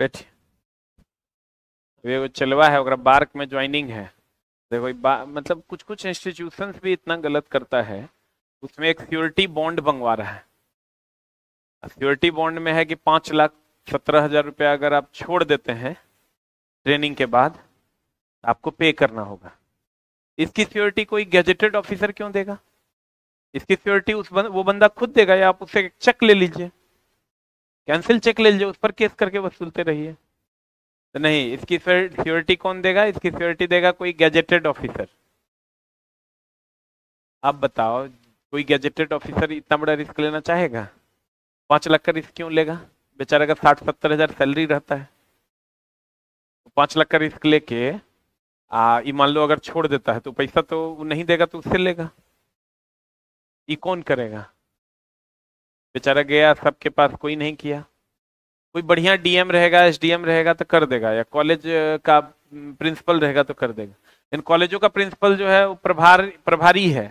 बैठिए। ये वो चलवा है ओकरा बार्क में ज्वाइनिंग है। देखो मतलब कुछ कुछ इंस्टीट्यूशंस भी इतना गलत करता है। उसमें एक श्योरिटी बॉन्ड मंगवा रहा है। श्योरिटी बॉन्ड में है कि 5,17,000 रुपया अगर आप छोड़ देते हैं ट्रेनिंग के बाद, आपको पे करना होगा। इसकी श्योरिटी कोई गेजेटेड ऑफिसर क्यों देगा? इसकी श्योरिटी वो बंदा खुद देगा, या आप उससे एक चेक ले लीजिए, कैंसिल चेक ले लीजिए, उस पर केस करके वसूलते रहिए। तो नहीं, इसकी श्योरिटी कौन देगा? इसकी श्योरिटी देगा कोई गेजेटेड ऑफिसर। आप बताओ, कोई गेजेटेड ऑफिसर इतना बड़ा रिस्क लेना चाहेगा? 5 लाख का रिस्क क्यों लेगा? बेचारा का 60-70 हजार सैलरी रहता है। 5 लाख का रिस्क लेके ये मान लो अगर छोड़ देता है तो पैसा तो वो नहीं देगा, तो उससे लेगा। ये कौन करेगा? बेचारा गया, सबके पास, कोई नहीं किया। कोई बढ़िया डीएम रहेगा, एसडीएम रहेगा तो कर देगा, या कॉलेज का प्रिंसिपल रहेगा तो कर देगा। इन कॉलेजों का प्रिंसिपल जो है वो प्रभारी है,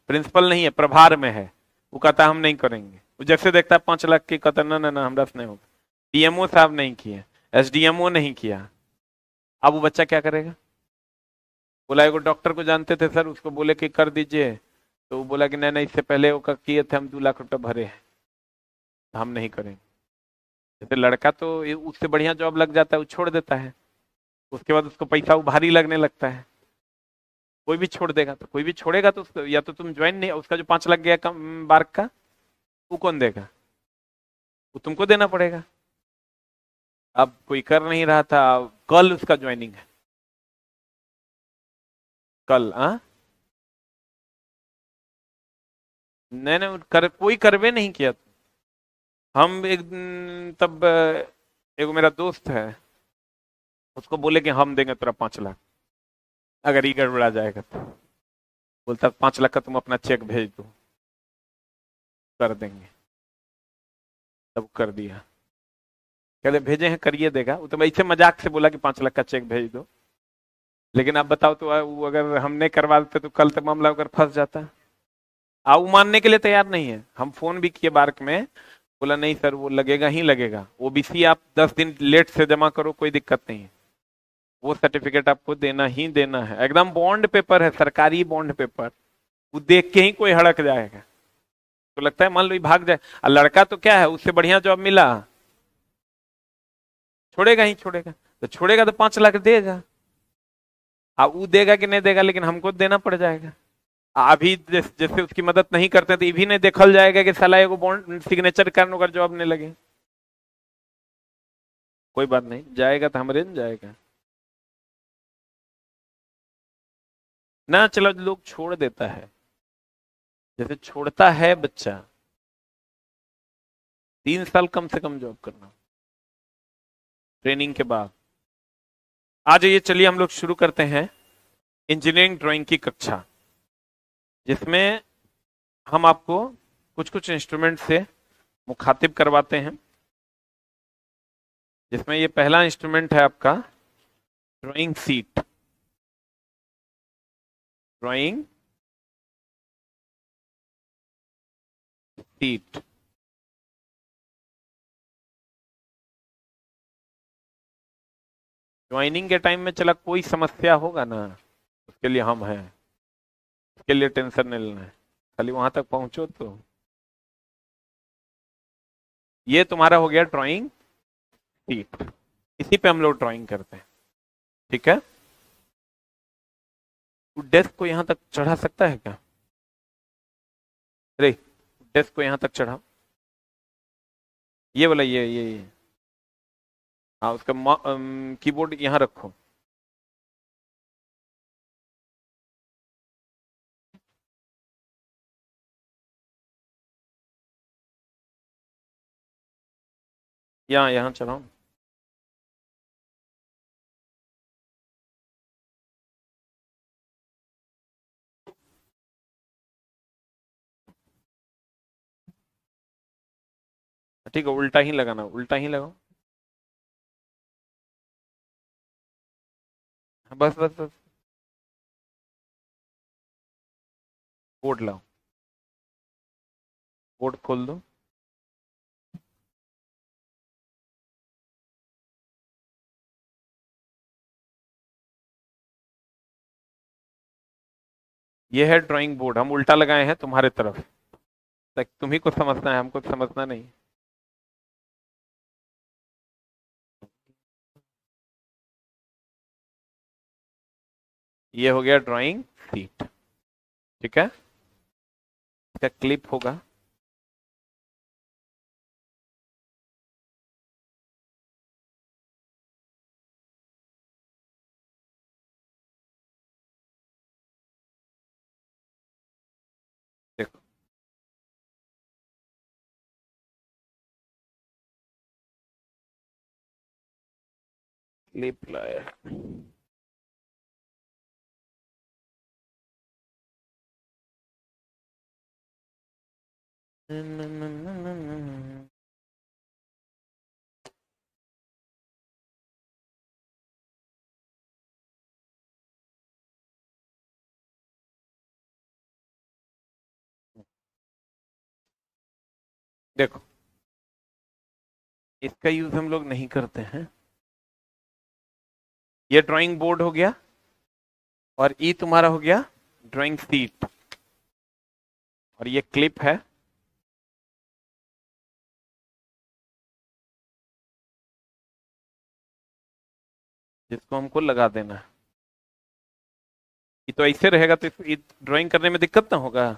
प्रिंसिपल नहीं है, प्रभार में है। वो कहता है हम नहीं करेंगे। वो जैसे देखता है 5 लाख की, कहता है ना ना ना, हमरा से नहीं होगा। डीएमओ साहब नहीं किए, एसडीएमओ नहीं किया। अब वो बच्चा क्या करेगा? बोला एगो डॉक्टर को जानते थे सर, उसको बोले कि कर दीजिए, तो वो बोला कि नहीं नहीं, इससे पहले वो किए थे, हम 2 लाख रुपए भरे हैं, हम नहीं करेंगे। जैसे लड़का तो उससे बढ़िया जॉब लग जाता है, वो छोड़ देता है, उसके बाद उसको पैसा वो भारी लगने लगता है। कोई भी छोड़ देगा, तो कोई भी छोड़ेगा तो उसको, या तो तुम ज्वाइन नहीं, उसका जो 5 लग गया कम बार्क का, वो कौन देगा? वो तुमको देना पड़ेगा। अब कोई कर नहीं रहा था, कल उसका ज्वाइनिंग है। कल नहीं नहीं, कोई करवे नहीं किया। हम एक तब एगो मेरा दोस्त है, उसको बोले कि हम देंगे तेरा 5 लाख, अगर ये गड़बड़ा जाएगा तो। बोलता 5 लाख का तुम अपना चेक भेज दो, कर देंगे। तब कर दिया। कहते भेजे हैं, करिए देगा। वो तो ऐसे मजाक से बोला कि 5 लाख का चेक भेज दो। लेकिन अब बताओ तो, वो अगर हमने करवा देते तो कल तक मामला अगर फंस जाता। वो मानने के लिए तैयार नहीं है। हम फोन भी किए बार्क में, बोला नहीं सर, वो लगेगा ही लगेगा। ओबीसी आप 10 दिन लेट से जमा करो, कोई दिक्कत नहीं है, वो सर्टिफिकेट आपको देना ही देना है। एकदम बॉन्ड पेपर है, सरकारी बॉन्ड पेपर। वो देख के ही कोई हड़क जाएगा। तो लगता है मान लो ये भाग जाए, और लड़का तो क्या है, उससे बढ़िया जॉब मिला, छोड़ेगा ही छोड़ेगा। तो छोड़ेगा तो 5 लाख देगा। अब वो देगा कि नहीं देगा, लेकिन हमको देना पड़ जाएगा। अभी जैसे उसकी मदद नहीं करते तो ये भी नहीं देखल जाएगा कि साला एगो बॉन्ड सिग्नेचर करने का जॉब नहीं लगे। कोई बात नहीं, जाएगा तो हमरे न जाएगा ना। चलो, लोग छोड़ देता है, जैसे छोड़ता है बच्चा, 3 साल कम से कम जॉब करना ट्रेनिंग के बाद। आ जाइए, चलिए हम लोग शुरू करते हैं इंजीनियरिंग ड्राइंग की कक्षा, जिसमें हम आपको कुछ कुछ इंस्ट्रूमेंट से मुखातिब करवाते हैं। जिसमें ये पहला इंस्ट्रूमेंट है आपका drawing sheet. Drawing sheet. Joining के टाइम में चला कोई समस्या होगा ना, उसके लिए हम हैं, उसके लिए टेंशन नहीं लेना है, खाली वहां तक पहुंचो तो। ये तुम्हारा हो गया ड्राइंग सीट, इसी पे हम लोग ड्राइंग करते हैं। ठीक है, तू डेस्क को यहां तक चढ़ा सकता है क्या? अरे, डेस्क को यहां तक चढ़ाओ, ये वाला, ये हाँ, उसका कीबोर्ड यहाँ रखो। यहाँ यहाँ चढ़ाओ। ठीक है, उल्टा ही लगाना, उल्टा ही लगाओ। हाँ, बस बस बस। बोर्ड लाओ, बोर्ड खोल दो। ये है ड्राइंग बोर्ड, हम उल्टा लगाए हैं तुम्हारे तरफ तक, तुम्ही को समझना है, हमको समझना नहीं। ये हो गया ड्राइंग सीट, ठीक है। इसका क्लिप होगा, देखो क्लिप लाया। देखो इसका यूज हम लोग नहीं करते हैं। ये ड्राइंग बोर्ड हो गया और ई तुम्हारा हो गया ड्राइंग सीट, और ये क्लिप है। जिसको हमको लगा देना है। ये तो ऐसे रहेगा तो ड्राइंग करने में दिक्कत ना होगा।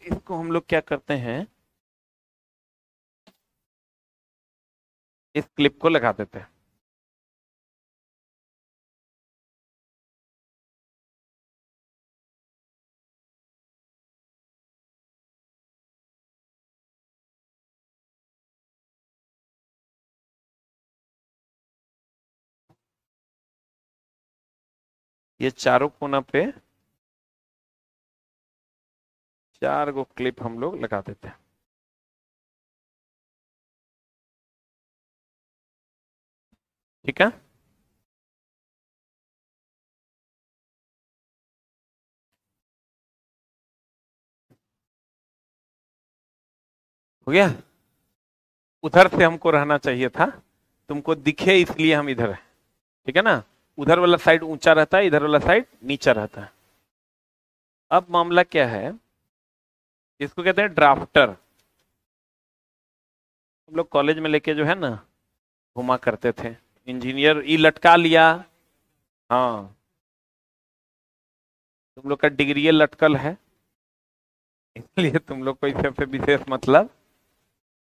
इसको हम लोग क्या करते हैं, इस क्लिप को लगा देते हैं। ये चारों कोना पे 4 गो क्लिप हम लोग लगा देते हैं। ठीक है, हो गया। उधर से हमको रहना चाहिए था, तुमको दिखे इसलिए हम इधर है, ठीक है ना। उधर वाला साइड ऊंचा रहता है, इधर वाला साइड नीचा रहता है। अब मामला क्या है, इसको कहते हैं ड्राफ्टर। हम लोग कॉलेज में लेके जो है ना घुमा करते थे, इंजीनियर ई लटका लिया। हाँ, तुम लोग का डिग्री लटकल है, इसलिए तुम लोग को इससे विशेष मतलब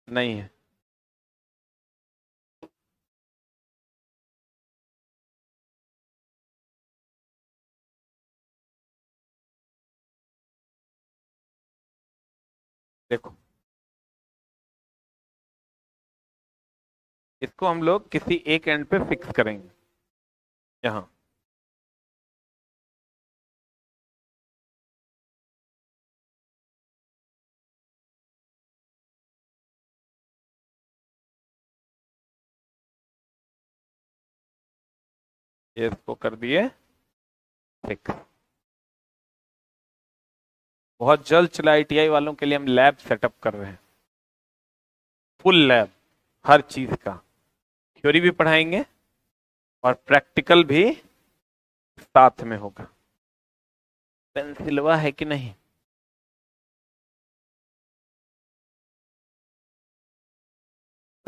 नहीं है। देखो इसको हम लोग किसी एक एंड पे फिक्स करेंगे, यहाँ। ये इसको कर दिए फिक्स। बहुत जल्द चला आईटीआई वालों के लिए हम लैब सेटअप कर रहे हैं, फुल लैब, हर चीज का थ्योरी भी पढ़ाएंगे और प्रैक्टिकल भी साथ में होगा। पेंसिलवा है कि नहीं?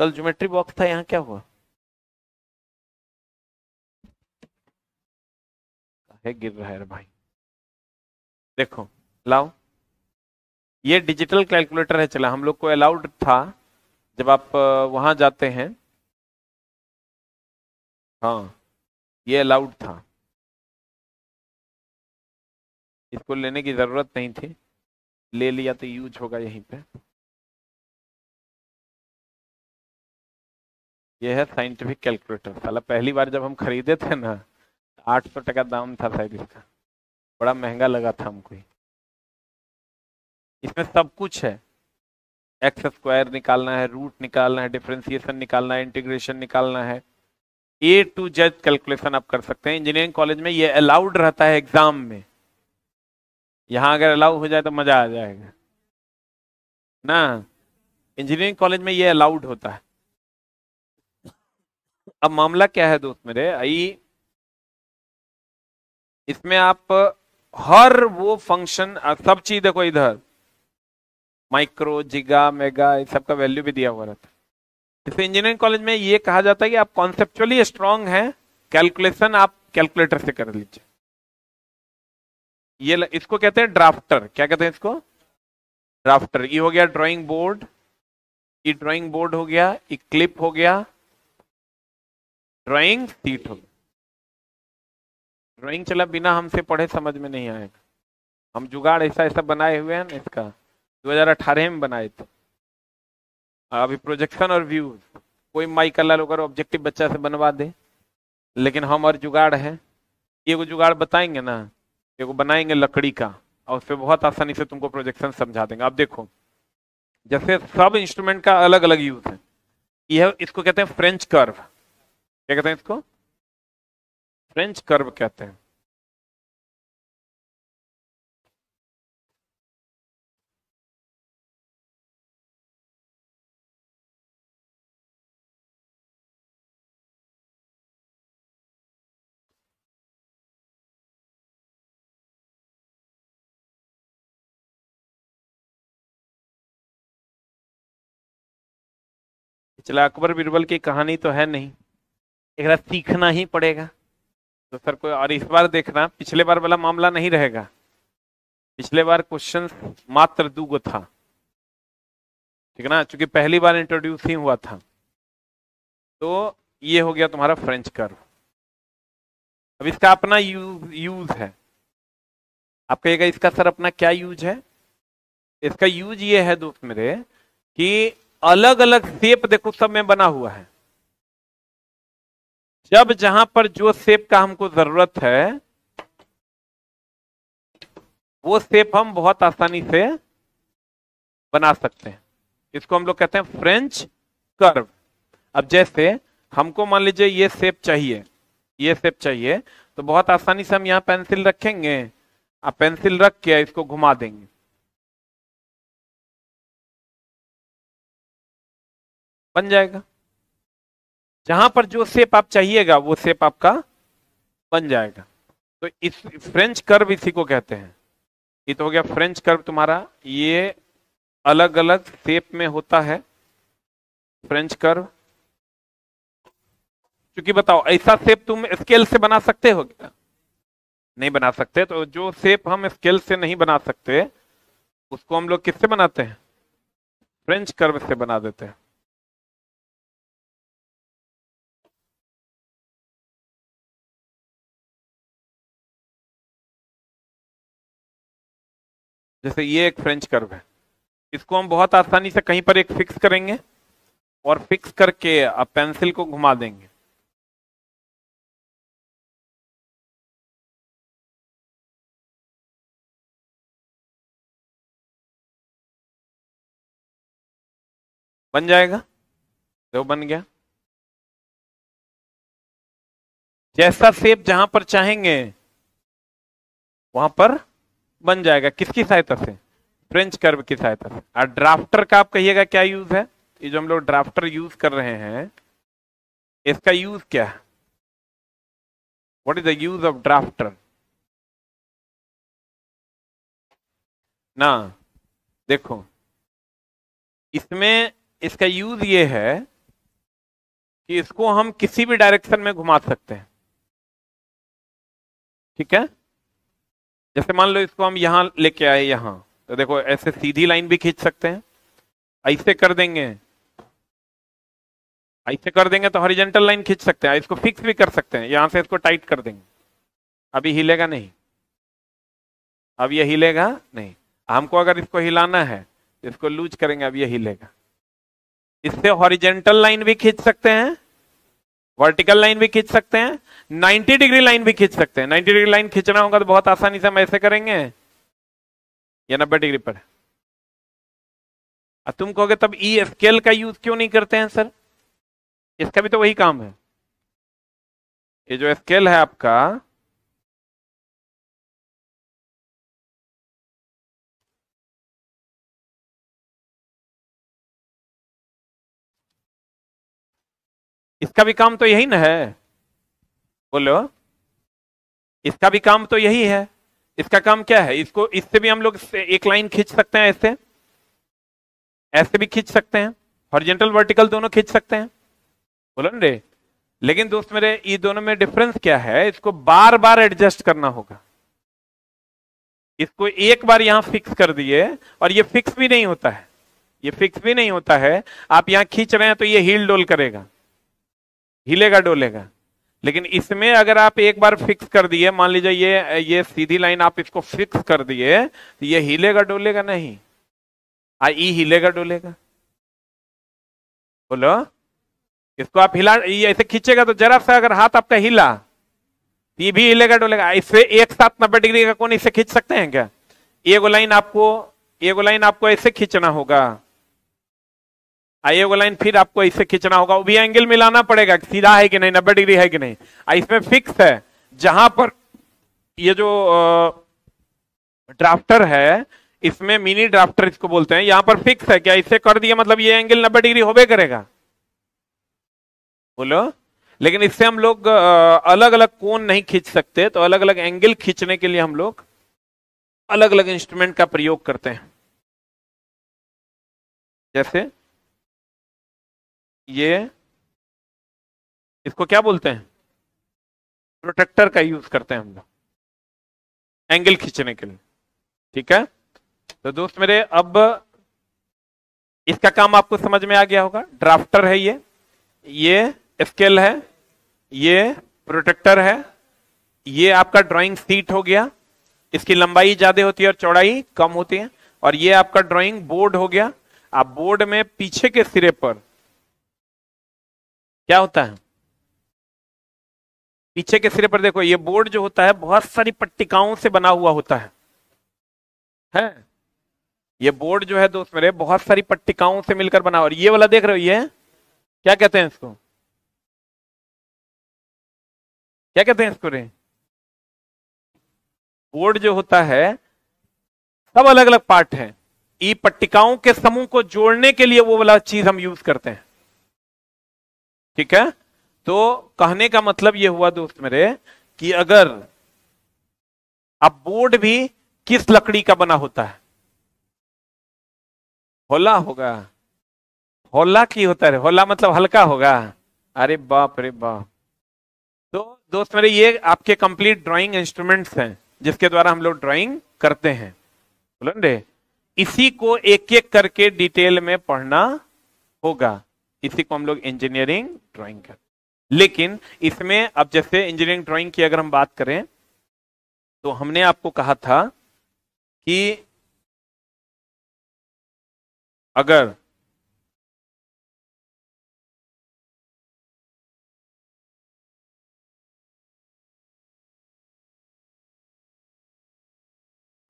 कल ज्योमेट्री बॉक्स था, यहाँ क्या हुआ है? गिर रहा है भाई। देखो लाओ, ये डिजिटल कैलकुलेटर है, चला हम लोग को अलाउड था जब आप वहां जाते हैं। हाँ, ये अलाउड था, इसको लेने की जरूरत नहीं थी, ले लिया तो यूज होगा यहीं पे। ये है साइंटिफिक कैलकुलेटर। साला पहली बार जब हम खरीदे थे ना, 800 टका दाम था शायद इसका, बड़ा महंगा लगा था हमको। इसमें सब कुछ है, एक्स स्क्वायर निकालना है, रूट निकालना है, डिफरेंशिएशन निकालना है, इंटीग्रेशन निकालना है, ए टू जेड कैलकुलेशन आप कर सकते हैं। इंजीनियरिंग कॉलेज में ये अलाउड रहता है एग्जाम में, यहाँ अगर अलाउ हो जाए तो मजा आ जाएगा ना। इंजीनियरिंग कॉलेज में ये अलाउड होता है। अब मामला क्या है दोस्त मेरे, आई इसमें आप हर वो फंक्शन, सब चीज देखो इधर, माइक्रो, जिगा, मेगा, इस सब का वैल्यू भी दिया हुआ रहता है। इसलिए इंजीनियरिंग कॉलेज में ये कहा जाता है कि आप कॉन्सेप्चुअली स्ट्रांग हैं, कैलकुलेशन आप कैलकुलेटर से कर लीजिए। इसको कहते हैं ड्राफ्टर। क्या कहते हैं इसको? ड्राफ्टर। ये हो गया ड्राइंग बोर्ड, ये ड्राइंग बोर्ड हो गया, ये क्लिप हो गया, ड्राइंग सीट हो गया। ड्राइंग चला बिना हमसे पढ़े समझ में नहीं आएगा। हम जुगाड़ ऐसा ऐसा बनाए हुए हैं ना, इसका 2018 में बनाए थे। अभी प्रोजेक्शन और व्यूज, कोई माइक अल्लाह अगर ऑब्जेक्टिव बच्चा से बनवा दे, लेकिन हम और जुगाड़ है। ये वो जुगाड़ बताएंगे ना, ये वो बनाएंगे लकड़ी का, और उससे बहुत आसानी से तुमको प्रोजेक्शन समझा देंगे। आप देखो, जैसे सब इंस्ट्रूमेंट का अलग अलग यूज है। यह इसको कहते हैं फ्रेंच कर्व। क्या कहते हैं इसको? फ्रेंच कर्व कहते हैं। चला, अकबर बीरबल की कहानी तो है नहीं, एक रात सीखना ही पड़ेगा। तो सर को, और इस बार देखना पिछले बार वाला मामला नहीं रहेगा। पिछले बार क्वेश्चन मात्र 2 था, ठीक है ना, क्योंकि पहली बार इंट्रोड्यूस ही हुआ था। तो ये हो गया तुम्हारा फ्रेंच कर्व। अब इसका अपना यूज है। आप कहिएगा इसका सर अपना क्या यूज है? इसका यूज ये है दोस्त मेरे, कि अलग अलग शेप देखो सब में बना हुआ है। जब जहां पर जो शेप का हमको जरूरत है, वो शेप हम बहुत आसानी से बना सकते हैं। इसको हम लोग कहते हैं फ्रेंच कर्व। अब जैसे हमको मान लीजिए ये शेप चाहिए, ये शेप चाहिए, तो बहुत आसानी से हम यहाँ पेंसिल रखेंगे, आप पेंसिल रख के इसको घुमा देंगे, बन जाएगा। जहां पर जो शेप आप चाहिएगा वो शेप आपका बन जाएगा। तो इस फ्रेंच कर्व इसी को कहते हैं। ये तो हो गया फ्रेंच कर्व तुम्हारा, ये अलग अलग शेप में होता है फ्रेंच कर्व। क्योंकि बताओ, ऐसा शेप तुम स्केल से बना सकते हो क्या? नहीं बना सकते। तो जो शेप हम स्केल से नहीं बना सकते, उसको हम लोग किससे बनाते हैं? फ्रेंच कर्व से बना देते हैं। जैसे ये एक फ्रेंच कर्व है, इसको हम बहुत आसानी से कहीं पर एक फिक्स करेंगे, और फिक्स करके आप पेंसिल को घुमा देंगे। बन जाएगा। तो बन गया। जैसा शेप जहां पर चाहेंगे वहां पर बन जाएगा। किसकी सहायता से? फ्रेंच कर्व की सहायता से। और ड्राफ्टर का आप कहिएगा क्या यूज है? ये जो हम लोग ड्राफ्टर यूज कर रहे हैं, इसका यूज क्या है? What is the use of drafter? ना, देखो, इसमें इसका यूज ये है कि इसको हम किसी भी डायरेक्शन में घुमा सकते हैं। ठीक है, जैसे मान लो इसको हम यहां लेके आए, यहां, तो देखो ऐसे सीधी लाइन भी खींच सकते हैं, ऐसे कर देंगे, ऐसे कर देंगे तो हॉरिजॉन्टल लाइन खींच सकते हैं, इसको फिक्स भी कर सकते हैं, यहां से इसको टाइट कर देंगे, अभी हिलेगा नहीं, अब ये हिलेगा नहीं। हमको अगर इसको हिलाना है तो इसको लूज करेंगे, अब ये हिलेगा। इससे हॉरिजेंटल लाइन भी खींच सकते हैं, वर्टिकल लाइन भी खींच सकते हैं, 90 डिग्री लाइन भी खींच सकते हैं। 90 डिग्री लाइन खींचना होगा तो बहुत आसानी से हम ऐसे करेंगे, या 90 डिग्री पर। अब तुम कहोगे तब ई स्केल का यूज क्यों नहीं करते हैं सर? इसका भी तो वही काम है। ये जो स्केल है आपका, इसका भी काम तो यही ना है, बोलो, इसका भी काम तो यही है इसका काम क्या है, इसको इससे भी हम लोग एक लाइन खींच सकते हैं, ऐसे ऐसे भी खींच सकते हैं, हॉरिजॉन्टल वर्टिकल दोनों खींच सकते हैं, बोलो ना रे। लेकिन दोस्त मेरे ये दोनों में डिफरेंस क्या है, इसको बार बार एडजस्ट करना होगा। इसको एक बार यहां फिक्स कर दिए, और ये फिक्स भी नहीं होता है, ये फिक्स भी नहीं होता है। आप यहां खींच रहे हैं तो ये हील डोल करेगा, हिलेगा डोलेगा। लेकिन इसमें अगर आप एक बार फिक्स कर दिए, मान लीजिए ये सीधी लाइन आप इसको फिक्स कर दिए, तो ये हिलेगा डोलेगा नहीं, ई हिलेगा डोलेगा, बोलो। इसको आप हिला, ये ऐसे खींचेगा तो जरा सा अगर हाथ आपका हिला, ये भी हिलेगा डोलेगा। इससे एक साथ 90 डिग्री का कोण इसे खींच सकते हैं क्या? एगो लाइन आपको ऐसे खींचना होगा, एगो लाइन फिर आपको इसे खींचना होगा, वो भी एंगल मिलाना पड़ेगा, सीधा है कि नहीं, 90 डिग्री है कि नहीं। इसमें फिक्स है, जहां पर ये जो ड्राफ्टर है, इसमें मिनी ड्राफ्टर इसको बोलते हैं, यहां पर फिक्स है क्या, इसे कर दिया मतलब ये एंगल 90 डिग्री होबे करेगा, बोलो। लेकिन इससे हम लोग अलग अलग कोण नहीं खींच सकते, तो अलग अलग एंगल खींचने के लिए हम लोग अलग अलग इंस्ट्रूमेंट का प्रयोग करते हैं। जैसे ये, इसको क्या बोलते हैं, प्रोटेक्टर का यूज करते हैं हम लोग एंगल खींचने के लिए, ठीक है। तो दोस्त मेरे, अब इसका काम आपको समझ में आ गया होगा। ड्राफ्टर है ये स्केल है, ये प्रोटेक्टर है, ये आपका ड्राइंग सीट हो गया, इसकी लंबाई ज्यादा होती है और चौड़ाई कम होती है। और ये आपका ड्राइंग बोर्ड हो गया। आप बोर्ड में पीछे के सिरे पर क्या होता है, पीछे के सिरे पर देखो, ये बोर्ड जो होता है बहुत सारी पट्टिकाओं से बना हुआ होता है। ये बोर्ड जो है दोस्त मेरे बहुत सारी पट्टिकाओं से मिलकर बना। और ये वाला देख रहे हो, ये क्या कहते हैं इसको, क्या कहते हैं इसको रे? बोर्ड जो होता है, सब अलग अलग पार्ट है, ई पट्टिकाओं के समूह को जोड़ने के लिए वो वाला चीज हम यूज करते हैं, ठीक है। तो कहने का मतलब ये हुआ दोस्त मेरे, कि अगर अब बोर्ड भी किस लकड़ी का बना होता है, होला होगा, होला की होता है, होला मतलब हल्का होगा। अरे बाप रे बाप। तो दोस्त मेरे, ये आपके कंप्लीट ड्राइंग इंस्ट्रूमेंट्स हैं जिसके द्वारा हम लोग ड्राइंग करते हैं, बोलो रे। इसी को एक एक करके डिटेल में पढ़ना होगा, इसी को हम लोग इंजीनियरिंग ड्राइंग करते। लेकिन इसमें अब जैसे इंजीनियरिंग ड्राइंग की अगर हम बात करें, तो हमने आपको कहा था कि अगर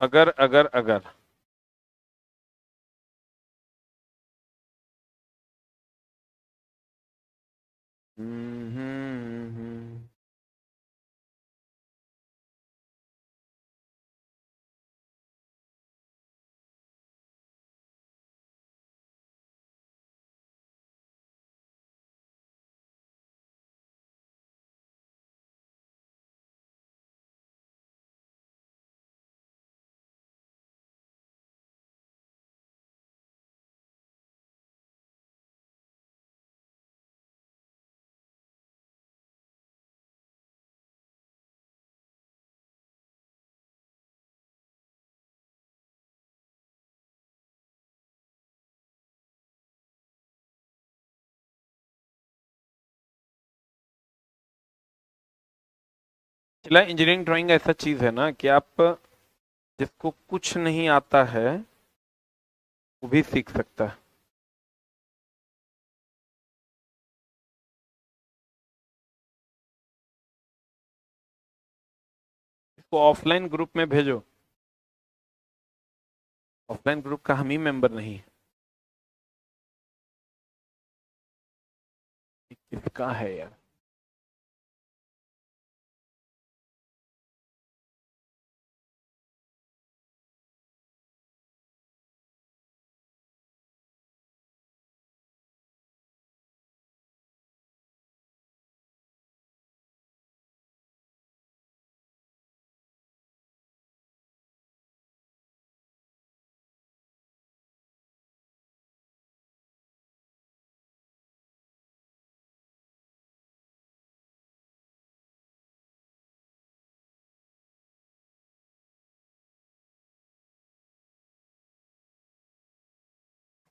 अगर अगर अगर चला, इंजीनियरिंग ड्राइंग ऐसा चीज है ना कि आप जिसको कुछ नहीं आता है वो भी सीख सकता है। इसको ऑफलाइन ग्रुप में भेजो, ऑफलाइन ग्रुप का हम ही मेंबर नहीं है। किसका है यार?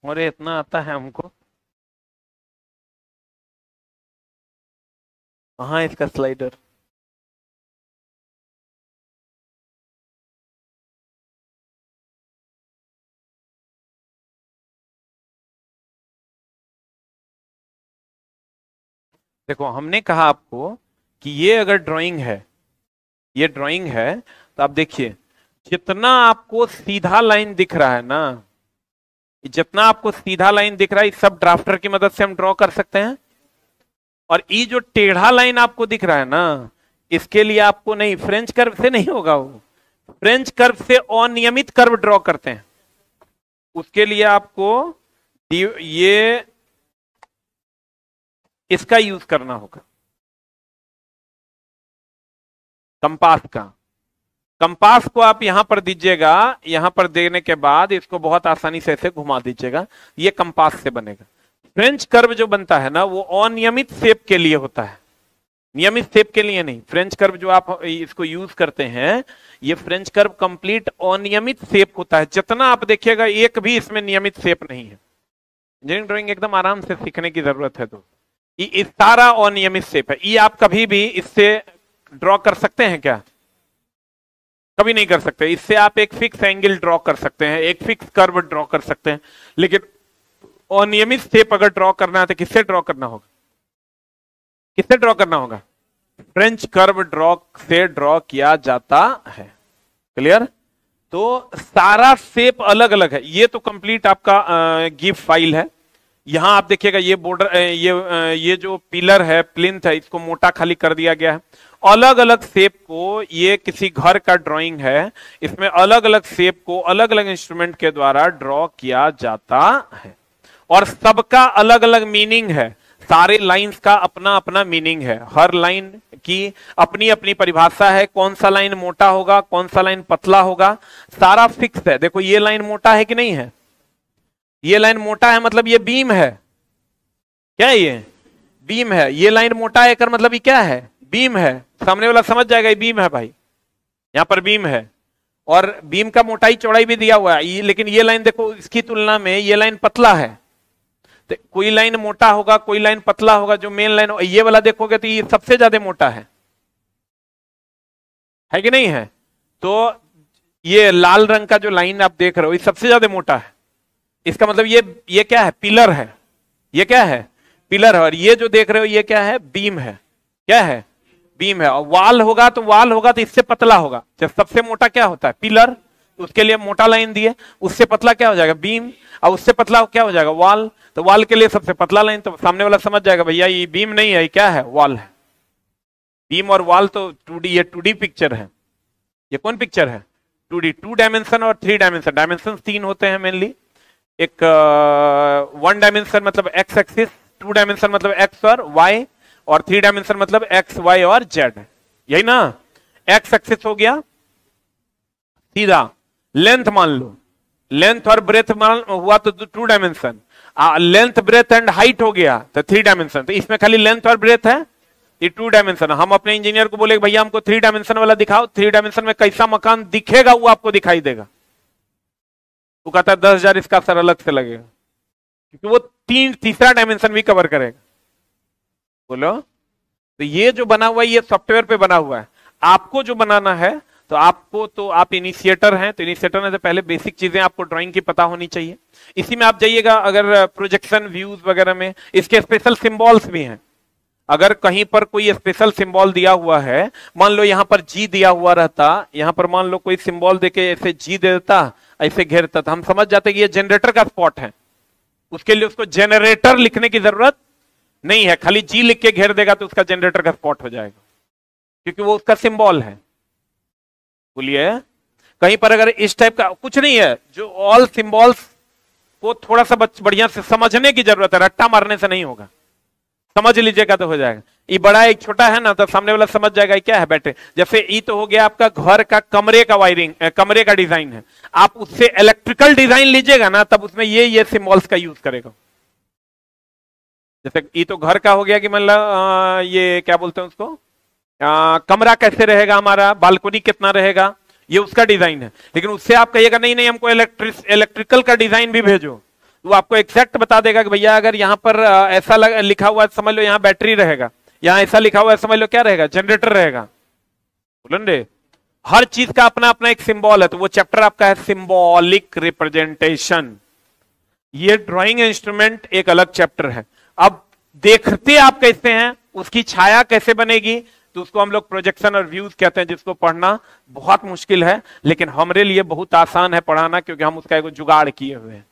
और इतना आता है हमको। हाँ, इसका स्लाइडर। देखो, हमने कहा आपको कि ये अगर ड्राइंग है, ये ड्राइंग है, तो आप देखिए जितना आपको सीधा लाइन दिख रहा है ना, जितना आपको सीधा लाइन दिख रहा है, इस सब ड्राफ्टर की मदद से हम ड्रॉ कर सकते हैं। और ये जो टेढ़ा लाइन आपको दिख रहा है ना, इसके लिए आपको नहीं, फ्रेंच कर्व से नहीं होगा वो, फ्रेंच कर्व से अनियमित कर्व ड्रॉ करते हैं। उसके लिए आपको ये इसका यूज करना होगा, कंपास का। कंपास को आप यहां पर दीजिएगा, यहां पर देने के बाद इसको बहुत आसानी से ऐसे घुमा दीजिएगा, ये कंपास से बनेगा। फ्रेंच कर्व जो बनता है ना, वो अनियमित शेप के लिए होता है, नियमित शेप के लिए नहीं। फ्रेंच कर्व जो आप इसको यूज करते हैं, ये फ्रेंच कर्व कंप्लीट अनियमित शेप होता है। जितना आप देखिएगा, एक भी इसमें नियमित शेप नहीं है। इंजीनियरिंग ड्राइंग एकदम आराम से सीखने की जरूरत है। तो ये सारा अनियमित शेप है। ये आप कभी भी इससे ड्रॉ कर सकते हैं क्या? कभी नहीं कर सकते। इससे आप एक फिक्स एंगल ड्रॉ कर सकते हैं, एक फिक्स कर्व ड्रॉ कर सकते हैं, लेकिन अनियमित शेप अगर ड्रॉ करना है तो किससे ड्रॉ करना होगा? किससे ड्रॉ करना होगा? फ्रेंच कर्व ड्रॉ से ड्रॉ किया जाता है। क्लियर? तो सारा शेप अलग अलग है। ये तो कंप्लीट आपका गिफ फाइल है। यहां आप देखिएगा, ये बॉर्डर, ये जो पिलर है, प्लिंथ है, इसको मोटा खाली कर दिया गया है। अलग अलग शेप को, ये किसी घर का ड्राइंग है, इसमें अलग अलग शेप को अलग अलग इंस्ट्रूमेंट के द्वारा ड्रॉ किया जाता है, और सबका अलग अलग मीनिंग है। सारे लाइंस का अपना अपना मीनिंग है, हर लाइन की अपनी अपनी परिभाषा है। कौन सा लाइन मोटा होगा, कौन सा लाइन पतला होगा, सारा फिक्स है। देखो, ये लाइन मोटा है कि नहीं है? ये लाइन मोटा है मतलब ये बीम है। क्या है ये? बीम है। ये लाइन मोटा है कर मतलब ये क्या है? बीम है। सामने वाला समझ जाएगा ये बीम है भाई, यहां पर बीम है। और बीम का मोटाई चौड़ाई भी दिया हुआ है, लेकिन ये लाइन देखो, इसकी तुलना में ये लाइन पतला है। तो कोई लाइन मोटा होगा, कोई लाइन पतला होगा। जो मेन लाइन, ये वाला देखोगे तो ये सबसे ज्यादा मोटा है कि नहीं है? तो ये लाल रंग का जो लाइन आप देख रहे हो, ये सबसे ज्यादा मोटा है। इसका मतलब ये क्या है? पिलर है। ये क्या है? पिलर है। और ये जो देख रहे हो, ये क्या है? बीम है। क्या है? बीम है। और वाल होगा तो इससे पतला होगा। जब सबसे मोटा क्या होता है? पिलर। उसके लिए मोटा लाइन दिए, उससे पतला क्या हो जाएगा? बीम। और उससे पतला क्या हो जाएगा? वाल। तो वाल के लिए सबसे पतला लाइन। तो सामने वाला समझ जाएगा भैया ये बीम नहीं है, ये क्या है? वाल है। बीम और वाल तो 2D, ये 2D पिक्चर है। ये कौन पिक्चर है? 2D, 2 डायमेंशन और 3 डायमेंशन। डायमेंशन 3 होते हैं मेनली। एक 1 डायमेंशन मतलब एक्स एक्सिस, 2 डायमेंशन मतलब एक्स और वाई, और 3 डायमेंशन मतलब एक्स वाई और जेड। यही ना? एक्स एक्सिस हो गया सीधा, लेंथ मान लो, लेंथ और ब्रेथ मान हुआ तो 2 dimension. Length, breadth and height हो गया तो 3 डायमेंशन। तो इसमें खाली लेंथ और ब्रेथ है, ये 2 डायमेंशन। हम अपने इंजीनियर को बोले भैया हमको 3 डायमेंशन वाला दिखाओ। 3 डायमेंशन में कैसा मकान दिखेगा वो आपको दिखाई देगा। वो कहता है 10,000 इसका असर अलग से लगेगा, क्योंकि वो तीसरा डायमेंशन भी कवर करेगा। बोलो, तो ये जो बना हुआ है ये सॉफ्टवेयर पे बना हुआ है। आपको जो बनाना है, तो आपको, तो आप इनिशिएटर हैं, तो इनिशिएटर ने तो पहले बेसिक चीजें आपको ड्राइंग की पता होनी चाहिए। इसी में आप जाइएगा, अगर प्रोजेक्शन व्यूज वगैरह में इसके स्पेशल सिंबल्स भी हैं। अगर कहीं पर कोई स्पेशल सिंबल दिया हुआ है, मान लो यहां पर जी दिया हुआ रहता, यहां पर मान लो कोई सिंबल देके ऐसे जी दे देता, ऐसे घेरता, तो हम समझ जाते कि ये जनरेटर का स्पॉट है। उसके लिए उसको जनरेटर लिखने की जरूरत नहीं है, खाली जी लिख के घेर देगा तो उसका जनरेटर का स्पॉट हो जाएगा, क्योंकि वो उसका सिंबल है। बोलिए, कहीं पर अगर इस टाइप का कुछ नहीं है, जो ऑल सिंबल्स को थोड़ा सा बढ़िया से समझने की जरूरत है, रट्टा मारने से नहीं होगा। समझ लीजिएगा तो हो जाएगा। ये बड़ा एक छोटा है ना, तो सामने वाला समझ जाएगा क्या है बैठे। जैसे ई तो हो गया आपका घर का, कमरे का वायरिंग, कमरे का डिजाइन है। आप उससे इलेक्ट्रिकल डिजाइन लीजिएगा ना, तब उसमें ये सिंबल्स का यूज करेगा। जैसे ई तो घर का हो गया कि मतलब ये क्या बोलते हैं उसको, कमरा कैसे रहेगा हमारा, बालकनी कितना रहेगा, ये उसका डिजाइन है। लेकिन उससे आप कहिएगा नहीं नहीं हमको इलेक्ट्रिकल का डिजाइन भी भेजो, वो आपको एग्जैक्ट बता देगा कि भैया अगर यहाँ पर ऐसा लिखा हुआ है समझ लो यहाँ बैटरी रहेगा, यहाँ ऐसा लिखा हुआ है समझ लो क्या रहेगा, जनरेटर रहेगा। बोलन रे, हर चीज का अपना अपना एक सिंबल है, तो वो चैप्टर आपका है सिंबॉलिक रिप्रेजेंटेशन। ये ड्राइंग इंस्ट्रूमेंट एक अलग चैप्टर है। अब देखते आप कैसे हैं, उसकी छाया कैसे बनेगी, तो उसको हम लोग प्रोजेक्शन और व्यूज कहते हैं, जिसको पढ़ना बहुत मुश्किल है, लेकिन हमारे लिए बहुत आसान है पढ़ाना, क्योंकि हम उसका एक जुगाड़ किए हुए हैं।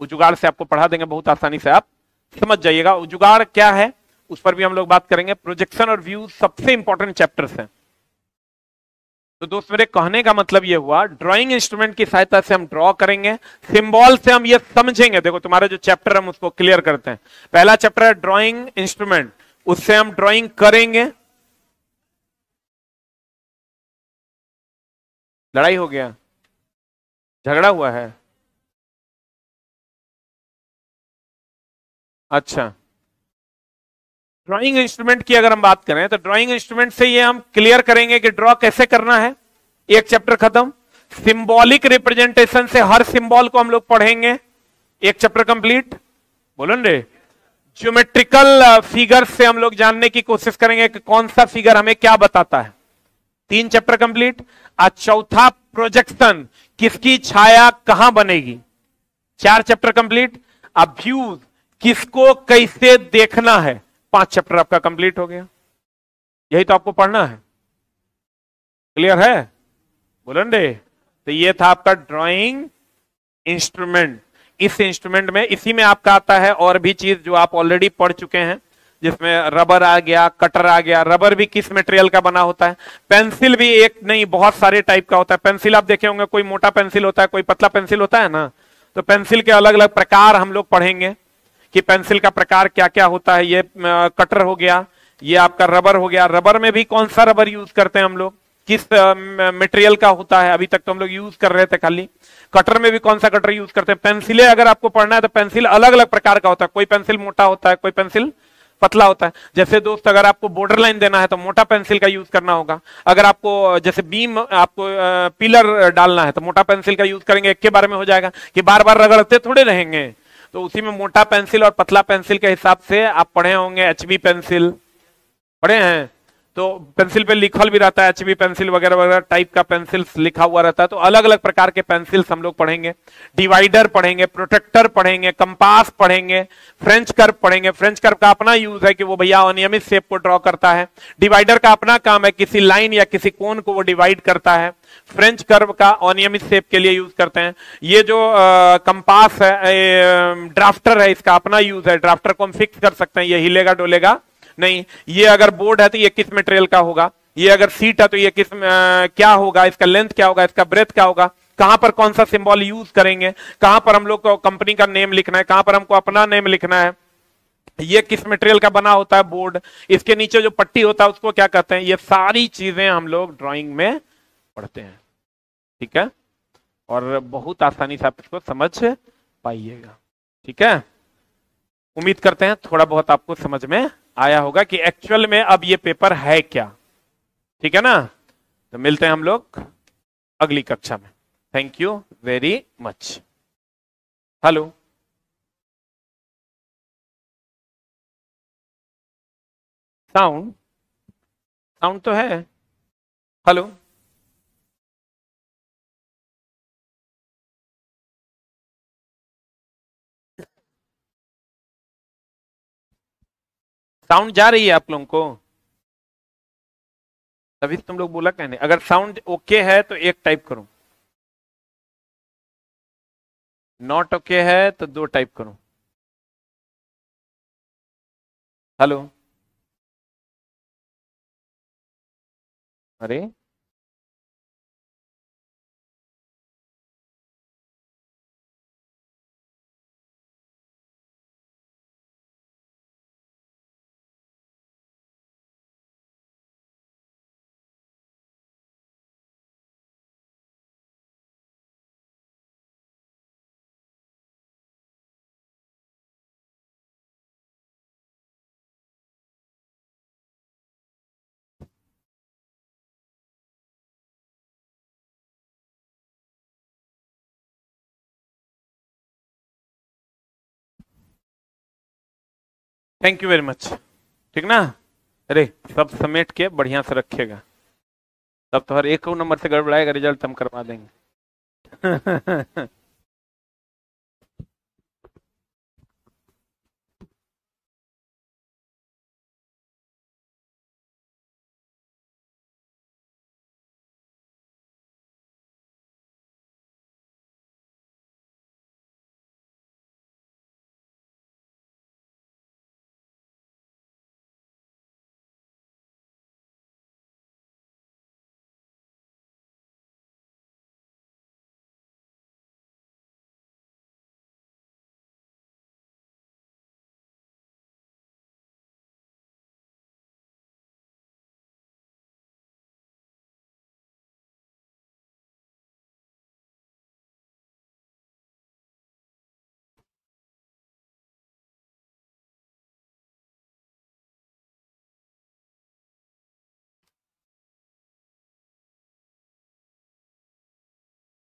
वो जुगाड़ से आपको पढ़ा देंगे बहुत आसानी से, आप समझ जाइएगा। वो जुगाड़ क्या है उस पर भी हम लोग बात करेंगे। प्रोजेक्शन और व्यूज सबसे इंपॉर्टेंट चैप्टर्स हैं। तो दोस्त मेरे कहने का मतलब ये हुआ, ड्राइंग इंस्ट्रूमेंट की सहायता से हम ड्रॉ करेंगे, सिंबल से हम ये समझेंगे। देखो तुम्हारा जो चैप्टर हम उसको क्लियर करते हैं। पहला चैप्टर है ड्राइंग इंस्ट्रूमेंट, उससे हम ड्राइंग करेंगे। लड़ाई हो गया, झगड़ा हुआ है, अच्छा। ड्राइंग इंस्ट्रूमेंट की अगर हम बात करें तो ड्राइंग इंस्ट्रूमेंट से ये हम क्लियर करेंगे कि ड्रॉ कैसे करना है। एक चैप्टर खत्म। सिंबॉलिक रिप्रेजेंटेशन से हर सिंबल को हम लोग पढ़ेंगे, एक चैप्टर कंप्लीट। बोलो रे, ज्योमेट्रिकल फिगर से हम लोग जानने की कोशिश करेंगे कि कौन सा फिगर हमें क्या बताता है, 3 चैप्टर कंप्लीट। आज चौथा प्रोजेक्शन, किसकी छाया कहां बनेगी, 4 चैप्टर कंप्लीट। अब व्यूज, किसको कैसे देखना है, 5 चैप्टर आपका कंप्लीट हो गया। यही तो आपको पढ़ना है, क्लियर है, बोलन रे। तो ये था आपका ड्राइंग इंस्ट्रूमेंट। इस इंस्ट्रूमेंट में, इसी में आपका आता है और भी चीज जो आप ऑलरेडी पढ़ चुके हैं, जिसमें रबर आ गया, कटर आ गया। रबर भी किस मटेरियल का बना होता है, पेंसिल भी एक नहीं बहुत सारे टाइप का होता है। पेंसिल आप देखे होंगे, कोई मोटा पेंसिल होता है, कोई पतला पेंसिल होता है ना। तो पेंसिल के अलग अलग प्रकार हम लोग पढ़ेंगे कि पेंसिल का प्रकार क्या क्या होता है। ये कटर हो गया, ये आपका रबर हो गया। रबर में भी कौन सा रबर यूज करते हैं हम लोग, किस मटेरियल का होता है, अभी तक तो हम लोग यूज कर रहे थे खाली। कटर में भी कौन सा कटर यूज करते हैं। पेंसिलें अगर आपको पढ़ना है तो पेंसिल अलग अलग प्रकार का होता है, कोई पेंसिल मोटा होता है, कोई पेंसिल पतला होता है। जैसे दोस्त अगर आपको बॉर्डर लाइन देना है तो मोटा पेंसिल का यूज करना होगा। अगर आपको जैसे बीम, आपको पिलर डालना है तो मोटा पेंसिल का यूज करेंगे, एक के बारे में हो जाएगा कि बार बार रगड़ते थोड़े रहेंगे। तो उसी में मोटा पेंसिल और पतला पेंसिल के हिसाब से आप पढ़े होंगे। एचबी पेंसिल पढ़े हैं, तो पेंसिल पे लिखल भी रहता है एचबी पेंसिल वगैरह वगैरह टाइप का पेंसिल लिखा हुआ रहता है। तो अलग अलग प्रकार के पेंसिल्स हम लोग पढ़ेंगे। डिवाइडर पढ़ेंगे, प्रोटेक्टर पढ़ेंगे, कंपास पढ़ेंगे, फ्रेंच कर्व पढ़ेंगे। फ्रेंच कर्व का अपना यूज है कि वो भैया अनियमित शेप को ड्रॉ करता है। डिवाइडर का अपना काम है, किसी लाइन या किसी कोन को वो डिवाइड करता है। फ्रेंच कर्व का अनियमित शेप के लिए यूज करते हैं। ये जो कंपास है, ड्राफ्टर है, इसका अपना यूज है। ड्राफ्टर को हम फिक्स कर सकते हैं, ये हिलेगा डोलेगा नहीं। ये अगर बोर्ड है तो ये किस मटेरियल का होगा, ये अगर सीट है तो ये किस क्या होगा, इसका लेंथ क्या होगा, इसका ब्रेथ क्या होगा, कहां पर कौन सा सिंबल यूज करेंगे, कहां पर हम लोग को कंपनी का नेम लिखना है, कहां पर हमको अपना नेम लिखना है, ये किस मटेरियल का बना होता है बोर्ड, इसके नीचे जो पट्टी होता है उसको क्या कहते हैं। ये सारी चीजें हम लोग ड्राइंग में पढ़ते हैं, ठीक है। और बहुत आसानी से आप इसको समझ पाइएगा, ठीक है। उम्मीद करते हैं थोड़ा बहुत आपको समझ में आया होगा कि एक्चुअल में अब ये पेपर है क्या, ठीक है ना। तो मिलते हैं हम लोग अगली कक्षा में। Thank you very much. Hello, sound, sound तो है। हेलो, साउंड जा रही है आप लोगों को, तभी तुम लोग बोला कहने। अगर साउंड ओके है तो एक टाइप करूं, नॉट ओके है तो 2 टाइप करूं। हेलो, अरे थैंक यू वेरी मच। ठीक ना? अरे सब समेट के बढ़िया से रखिएगा, तब तो हर एक नंबर से गड़बड़ाएगा रिजल्ट हम करवा देंगे।